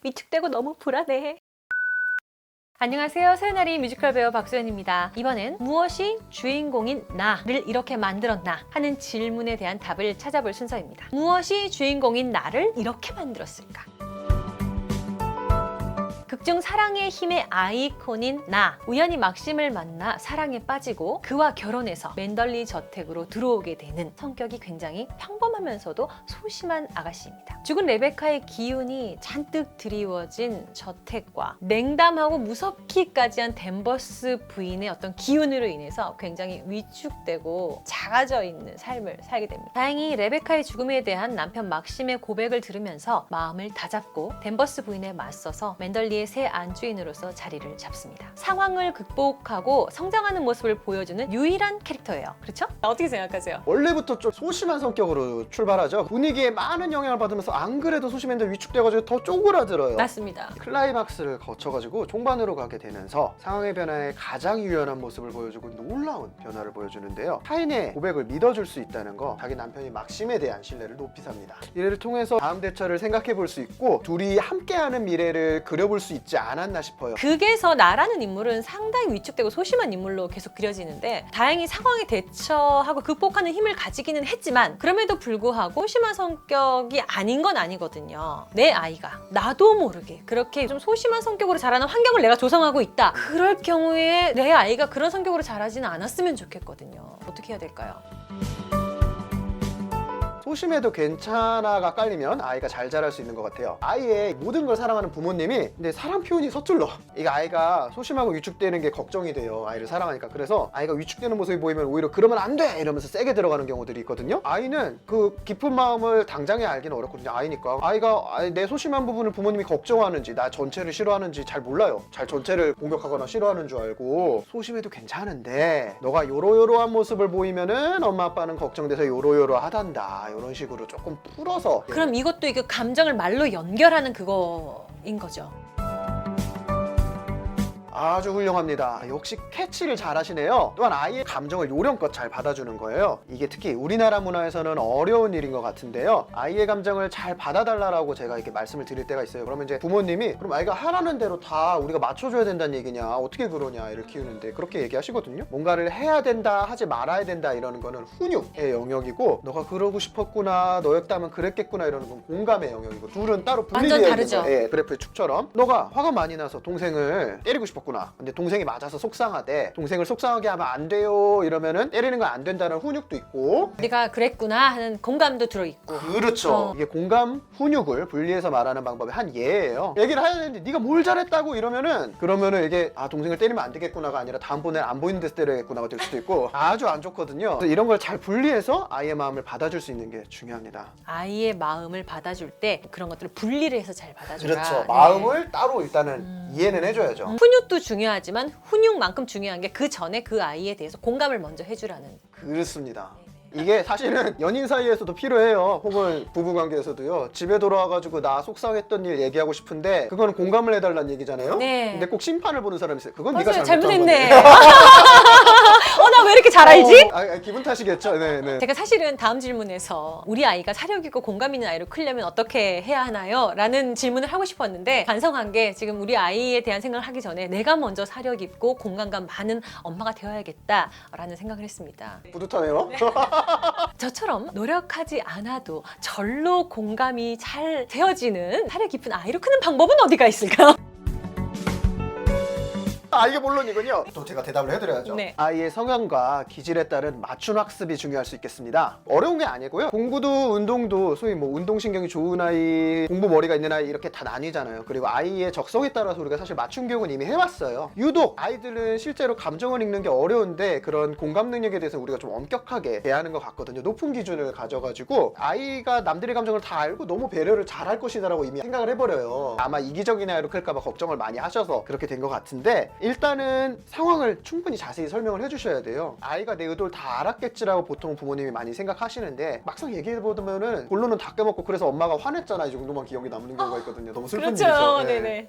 위축되고 너무 불안해. 안녕하세요. 소연아리 뮤지컬 배우 박소연입니다. 이번엔 무엇이 주인공인 나를 이렇게 만들었나 하는 질문에 대한 답을 찾아볼 순서입니다. 무엇이 주인공인 나를 이렇게 만들었을까? 극중 사랑의 힘의 아이콘인 나, 우연히 막심을 만나 사랑에 빠지고 그와 결혼해서 맨덜리 저택으로 들어오게 되는 성격이 굉장히 평범하면서도 소심한 아가씨입니다. 죽은 레베카의 기운이 잔뜩 드리워진 저택과 냉담하고 무섭기까지 한 댄버스 부인의 어떤 기운으로 인해서 굉장히 위축되고 작아져 있는 삶을 살게 됩니다. 다행히 레베카의 죽음에 대한 남편 막심의 고백을 들으면서 마음을 다잡고 댄버스 부인에 맞서서 맨덜리의 새 안주인으로서 자리를 잡습니다. 상황을 극복하고 성장하는 모습을 보여주는 유일한 캐릭터예요. 그렇죠? 어떻게 생각하세요? 원래부터 좀 소심한 성격으로 출발하죠. 분위기에 많은 영향을 받으면서 안 그래도 소심했는데 위축돼가지고 더 쪼그라들어요. 맞습니다. 클라이막스를 거쳐가지고 종반으로 가게 되면서 상황의 변화에 가장 유연한 모습을 보여주고 놀라운 변화를 보여주는데요. 타인의 고백을 믿어줄 수 있다는 거, 자기 남편이 막심에 대한 신뢰를 높이 삽니다. 이를 통해서 다음 대처를 생각해 볼 수 있고 둘이 함께하는 미래를 그려볼 수 있지 않았나 싶어요. 극에서 나라는 인물은 상당히 위축되고 소심한 인물로 계속 그려지는데 다행히 상황에 대처하고 극복하는 힘을 가지기는 했지만 그럼에도 불구하고 소심한 성격이 아닌 건 아니거든요. 내 아이가 나도 모르게 그렇게 좀 소심한 성격으로 자라는 환경을 내가 조성하고 있다. 그럴 경우에 내 아이가 그런 성격으로 자라지는 않았으면 좋겠거든요. 어떻게 해야 될까요? 소심해도 괜찮아가 깔리면 아이가 잘 자랄 수 있는 것 같아요. 아이의 모든 걸 사랑하는 부모님이 근데 사랑 표현이 서툴러. 이게 아이가 소심하고 위축되는 게 걱정이 돼요. 아이를 사랑하니까. 그래서 아이가 위축되는 모습이 보이면 오히려 그러면 안 돼! 이러면서 세게 들어가는 경우들이 있거든요. 아이는 그 깊은 마음을 당장에 알기는 어렵거든요. 아이니까. 아이가 내 소심한 부분을 부모님이 걱정하는지 나 전체를 싫어하는지 잘 몰라요. 잘 전체를 공격하거나 싫어하는 줄 알고 소심해도 괜찮은데 너가 요러요러한 모습을 보이면은 엄마 아빠는 걱정돼서 요러요러하단다. 이런 식으로 조금 풀어서. 그럼 이것도 이거 감정을 말로 연결하는 그거인 거죠. 아주 훌륭합니다. 역시 캐치를 잘 하시네요. 또한 아이의 감정을 요령껏 잘 받아주는 거예요. 이게 특히 우리나라 문화에서는 어려운 일인 것 같은데요. 아이의 감정을 잘 받아달라고 제가 이렇게 말씀을 드릴 때가 있어요. 그러면 이제 부모님이 그럼 아이가 하라는 대로 다 우리가 맞춰줘야 된다는 얘기냐, 어떻게 그러냐 이를 키우는데 그렇게 얘기하시거든요. 뭔가를 해야 된다, 하지 말아야 된다 이러는 거는 훈육의 영역이고 너가 그러고 싶었구나, 너였다면 그랬겠구나 이러는 건 공감의 영역이고 둘은 따로 분리되어 있는 다르죠. 거예요. 예, 그래프의 축처럼 너가 화가 많이 나서 동생을 때리고 싶었구나. 근데 동생이 맞아서 속상하대. 동생을 속상하게 하면 안 돼요. 이러면은 때리는 건 안 된다는 훈육도 있고 네가 그랬구나 하는 공감도 들어있고. 그렇죠. 이게 공감, 훈육을 분리해서 말하는 방법의 한 예예요. 얘기를 해야 되는데 네가 뭘 잘했다고 그러면은 이게 동생을 때리면 안 되겠구나가 아니라 다음번에 안 보이는 데서 때려야겠구나가 될 수도 있고 아주 안 좋거든요. 그래서 이런 걸 잘 분리해서 아이의 마음을 받아줄 수 있는 게 중요합니다. 아이의 마음을 받아줄 때 그런 것들을 분리를 해서 잘 받아줘라. 그렇죠. 네. 마음을 따로 일단은 이해는 해줘야죠. 훈육도 중요하지만 훈육만큼 중요한 게 그 전에 그 아이에 대해서 공감을 먼저 해주라는. 그렇습니다. 이게 사실은 연인 사이에서도 필요해요. 혹은 부부관계에서도요. 집에 돌아와가지고 나 속상했던 일 얘기하고 싶은데 그거는 공감을 해달라는 얘기잖아요. 네. 근데 꼭 심판을 보는 사람이 있어요. 그건 맞아요. 네가 잘못한 잘못했네. 건데. 나 왜 이렇게 잘 알지? 기분 탓이겠죠. 네. 제가 사실은 다음 질문에서 우리 아이가 사력 있고 공감 있는 아이로 크려면 어떻게 해야 하나요? 라는 질문을 하고 싶었는데 반성한 게 지금 우리 아이에 대한 생각을 하기 전에 내가 먼저 사력 있고 공감감 많은 엄마가 되어야겠다라는 생각을 했습니다. 뿌듯하네요. 저처럼 노력하지 않아도 절로 공감이 잘 되어지는 사력 깊은 아이로 크는 방법은 어디가 있을까요? 이게 본론이군요. 또 제가 대답을 해드려야죠. 네. 아이의 성향과 기질에 따른 맞춤 학습이 중요할 수 있겠습니다. 어려운 게 아니고요. 공부도 운동도 소위 뭐 운동신경이 좋은 아이, 공부 머리가 있는 아이 이렇게 다 나뉘잖아요. 그리고 아이의 적성에 따라서 우리가 사실 맞춤 교육은 이미 해왔어요. 유독 아이들은 실제로 감정을 읽는 게 어려운데 그런 공감 능력에 대해서 우리가 좀 엄격하게 대하는 것 같거든요. 높은 기준을 가져가지고 아이가 남들의 감정을 다 알고 너무 배려를 잘할 것이다라고 이미 생각을 해버려요. 아마 이기적인 아이로 클까봐 걱정을 많이 하셔서 그렇게 된 것 같은데 일단은 상황을 충분히 자세히 설명을 해주셔야 돼요. 아이가 내 의도를 다 알았겠지라고 보통 부모님이 많이 생각하시는데 막상 얘기해보면은 본론은 다 깨먹고 그래서 엄마가 화냈잖아 이 정도만 기억이 남는 경우가 있거든요. 너무 슬픈 그렇죠. 일이죠. 네. 네네.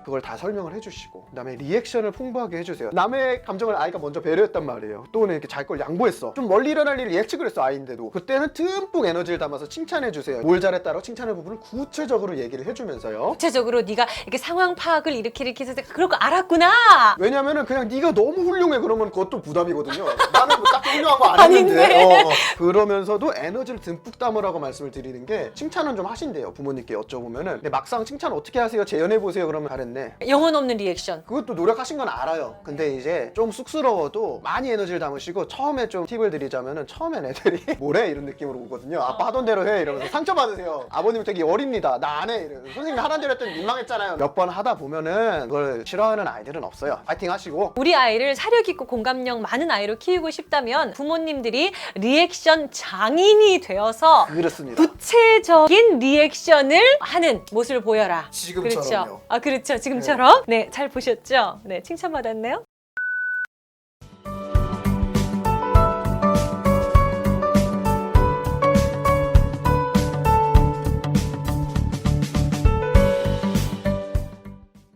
그걸 다 설명을 해주시고 그다음에 리액션을 풍부하게 해주세요. 남의 감정을 아이가 먼저 배려했단 말이에요. 또는 이렇게 자기 걸 양보했어. 좀 멀리 일어날 일을 예측을 했어 아이인데도. 그때는 듬뿍 에너지를 담아서 칭찬해주세요. 뭘 잘했다라고 칭찬할 부분을 구체적으로 얘기를 해주면서요. 구체적으로 네가 이렇게 상황 파악을 이렇게 해서 그럴 거 알았구나. 왜냐면은 그냥 네가 너무 훌륭해 그러면 그것도 부담이거든요. 나는 뭐 딱히 훌륭한 거 안 아닌데. 했는데. 그러면서도 에너지를 듬뿍 담으라고 말씀을 드리는 게 칭찬은 좀 하신대요. 부모님께 여쭤보면은. 근데 막상 칭찬 어떻게 하세요? 재연해 보세요. 그러면 잘했네. 영혼 없는 리액션. 그것도 노력하신 건 알아요. 근데 이제 좀 쑥스러워도 많이 에너지를 담으시고 처음에 좀 팁을 드리자면은 처음엔 애들이 뭐래? 이런 느낌으로 오거든요. 아빠 하던 대로 해 이러면서 상처받으세요. 아버님 되게 어립니다. 나 안 해. 이러면서 선생님 하던 대로 했더니 민망했잖아요. 몇 번 하다 보면은 그걸 싫어하는 아이들은 없어요. 파이팅 하시고. 우리 아이를 사력 있고 공감력 많은 아이로 키우고 싶다면 부모님들이 리액션 장인이 되어서 그렇습니다. 구체적인 리액션을 하는 모습을 보여라. 지금처럼요. 그렇죠. 아, 그렇죠. 지금처럼. 네, 잘 보셨죠? 네, 칭찬받았네요.